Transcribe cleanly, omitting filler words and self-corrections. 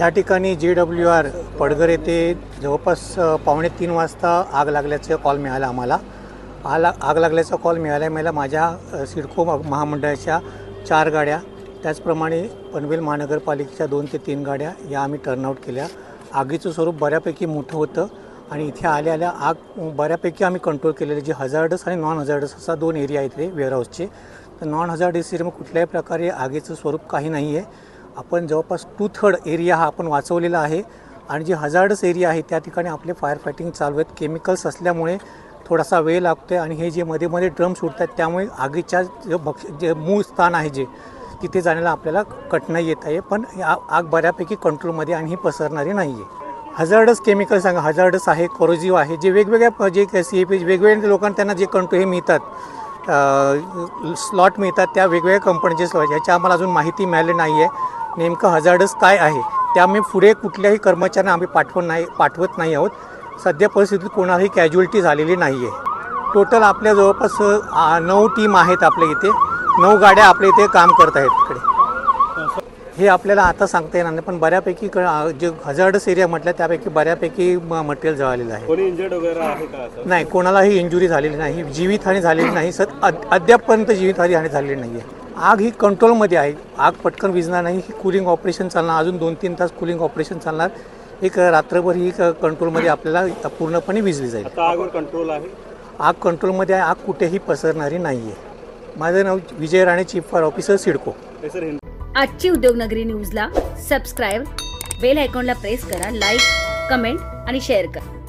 या ठिकाणी JWR पडघर येथे जवळपास 2:45 वाजता आग लागल्याचा कॉल मिळाला आम्हाला. आग लागल्याचा कॉल मिळाल्यामुळे माझ्या सिडको महामंडळाच्या 4 गाड्या, त्याचप्रमाणे पनवेल महानगरपालिकेच्या 2 ते 3 गाड्या या आम्ही टर्नआउट केल्या. आगीचं स्वरूप बऱ्यापैकी मोठं होतं आणि इथे आल्या आग बऱ्यापैकी आम्ही कंट्रोल केलेली. जे हजार्डस आणि नॉन हजार्डस असा 2 एरिया आहेत ते वेअरहाऊसचे. तर नॉन हजार्डस एरियामध्ये कुठल्याही प्रकारे आगीचं स्वरूप काही नाही आहे. आपण जवळपास 2/3 एरिया हा आपण वाचवलेला आहे आणि जे हजार्डस एरिया आहे त्या ठिकाणी आपले फायर फायटिंग चालू आहेत. केमिकल्स असल्यामुळे थोडासा वेळ लागतो आहे आणि हे जे मध्ये ड्रम सुटतात त्यामुळे आगीच्या जे मूळ स्थान आहे जे तिथे जाण्याला आपल्याला कठीणाई येत आहे. पण आग बऱ्यापैकी कंट्रोलमध्ये आणि ही पसरणारी नाही आहे. हजार्डस केमिकल सांगा, हजार्डस आहे, कोरोजिव्ह आहे, जे वेगवेगळ्या जे CAP वेगवेगळ्या लोकांना त्यांना जे हे मिळतात, स्लॉट मिळतात त्या वेगवेगळ्या कंपनीचे स्लॉट, याची आम्हाला अजून माहिती मिळाली नाही आहे. नेमकं हजार्डस काय आहे त्यामुळे पुढे कुठल्याही कर्मचाऱ्यांना आम्ही पाठवत नाही आहोत. सध्या परिस्थितीत कोणालाही कॅज्युअलिटी झालेली नाही आहे. टोटल आपल्या जवळपास 9 टीम आहेत आपल्या इथे. 9 गाड्या आपल्या इथे काम करत आहेत. इकडे हे आपल्याला आता सांगता येणार नाही, पण बऱ्यापैकी जे हजार्डस एरिया म्हटलं त्यापैकी बऱ्यापैकी मटेरियल जळालेलं आहे. कोणी इंजर्ड वगैरे आहे का? नाही, कोणालाही इंजुरी झालेली नाही, जीवितहानी झालेली नाही. अद्यापपर्यंत जीवितहानी झालेली नाही आहे. आग ही कंट्रोलमध्ये आहे. आग पटकन विझणार नाही. ही कूलिंग ऑपरेशन चालणार, अजून 2-3 तास कूलिंग ऑपरेशन चालणार. एक रात्रभर ही कंट्रोलमध्ये आपल्याला पूर्णपणे विझली जाईल. आता आगवर कंट्रोल आहे. आग कंट्रोलमध्ये आहे. आग कुठेही पसरणारी नाही आहे. माझं नाव Vijay Rane, chief fire officer, CIDCO. आजची उद्योगनगरी न्यूजला सबस्क्राईब, बेल आयकॉनला प्रेस करा, लाईक, कमेंट आणि शेअर करा.